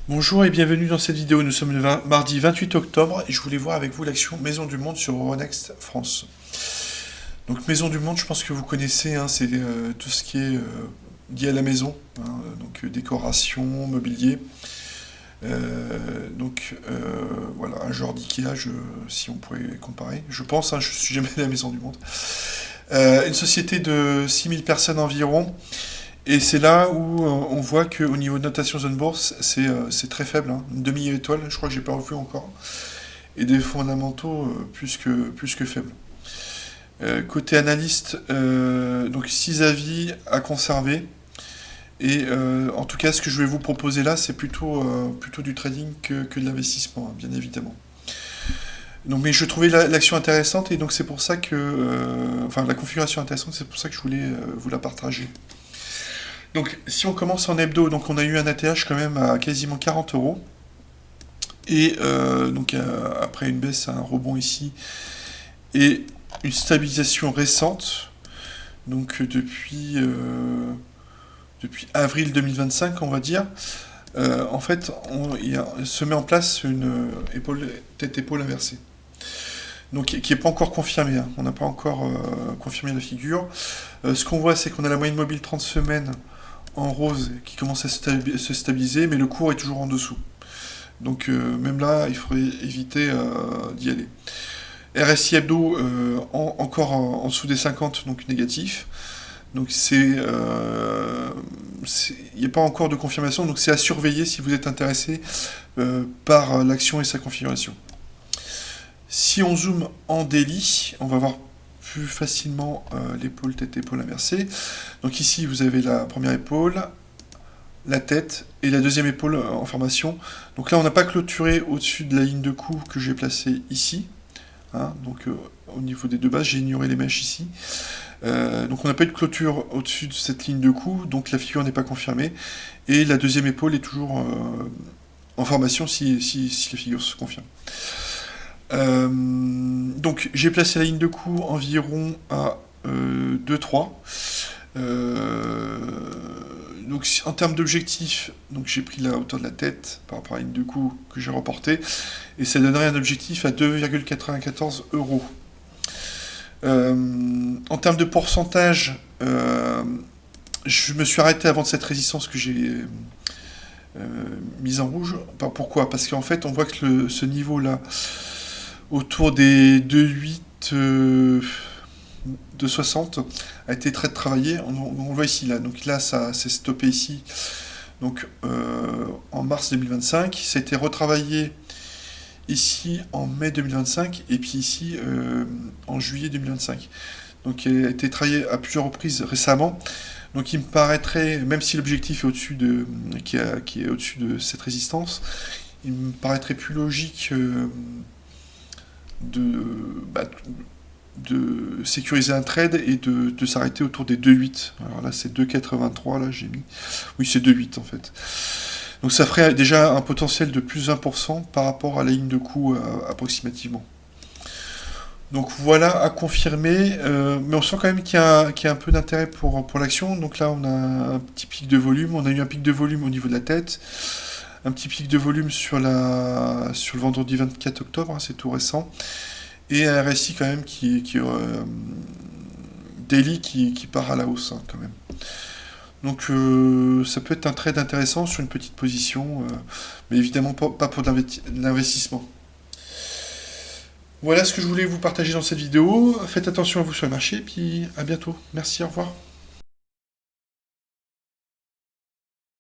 Bonjour et bienvenue dans cette vidéo. Nous sommes le mardi 28 octobre et je voulais voir avec vous l'action Maison du Monde sur Euronext France. Donc Maison du Monde, je pense que vous connaissez, hein, c'est tout ce qui est lié à la maison, hein, donc décoration, mobilier. Voilà, un genre d'IKEA, si on pourrait comparer. Je pense, hein, je suis jamais allé à la Maison du Monde. Une société de 6000 personnes environ. Et c'est là où on voit qu'au niveau de notation zone bourse, c'est très faible, hein. Une demi-étoile, je crois que j'ai pas revu encore. Et des fondamentaux plus que faibles. Côté analyste, donc 6 avis à conserver. Et en tout cas, ce que je vais vous proposer là, c'est plutôt du trading que de l'investissement, hein, bien évidemment. Donc, mais je trouvais l'action intéressante et donc c'est pour ça que, enfin la configuration intéressante, c'est pour ça que je voulais vous la partager. Donc, si on commence en hebdo, donc on a eu un ATH quand même à quasiment 40 euros. Et après une baisse, un rebond ici. Et une stabilisation récente. Donc, depuis avril 2025, on va dire. En fait, il se met en place une tête-épaule inversée. Donc, qui n'est pas encore confirmée, hein. On n'a pas encore confirmé la figure. Ce qu'on voit, c'est qu'on a la moyenne mobile 30 semaines en rose qui commence à se stabiliser, mais le cours est toujours en dessous. Donc même là, il faudrait éviter d'y aller. RSI hebdo encore en dessous des 50, donc négatif. Donc il n'y a pas encore de confirmation, donc c'est à surveiller si vous êtes intéressé par l'action et sa configuration. Si on zoome en daily, on va voir plus facilement l'épaule, tête-épaule inversée. Donc ici, vous avez la première épaule, la tête et la deuxième épaule en formation. Donc là, on n'a pas clôturé au-dessus de la ligne de coup que j'ai placée ici. Hein, donc au niveau des deux bases, j'ai ignoré les mèches ici. Donc on n'a pas eu de clôture au-dessus de cette ligne de coup, donc la figure n'est pas confirmée. Et la deuxième épaule est toujours en formation si la figure se confirme. Donc j'ai placé la ligne de coup environ à 2-3. Donc en termes d'objectif, donc j'ai pris la hauteur de la tête par rapport à la ligne de coup que j'ai reportée, et ça donnerait un objectif à 2,94 euros. En termes de pourcentage, je me suis arrêté avant de cette résistance que j'ai mise en rouge. Pourquoi? Parce qu'en fait on voit que ce niveau-là, autour des 2,8, 2,60, a été très travaillé. On le voit ici, là. Donc là, ça s'est stoppé ici. Donc en mars 2025. Ça a été retravaillé ici en mai 2025. Et puis ici en juillet 2025. Donc il a été travaillé à plusieurs reprises récemment. Donc il me paraîtrait, même si l'objectif est au-dessus qui est au-dessus de cette résistance, il me paraîtrait plus logique de sécuriser un trade et de s'arrêter autour des 2,8. Alors là, c'est 2,83, là, j'ai mis. Oui, c'est 2,8 en fait. Donc ça ferait déjà un potentiel de plus 1% par rapport à la ligne de coup approximativement. Donc voilà, à confirmer. Mais on sent quand même qu'il y a un peu d'intérêt pour l'action. Donc là, on a un petit pic de volume. On a eu un pic de volume au niveau de la tête. Un petit pic de volume sur le vendredi 24 octobre, hein, c'est tout récent. Et un RSI quand même daily qui part à la hausse, hein, quand même. Donc ça peut être un trade intéressant sur une petite position, mais évidemment pas pour l'investissement. Voilà ce que je voulais vous partager dans cette vidéo. Faites attention à vous sur le marché, et puis à bientôt. Merci, au revoir.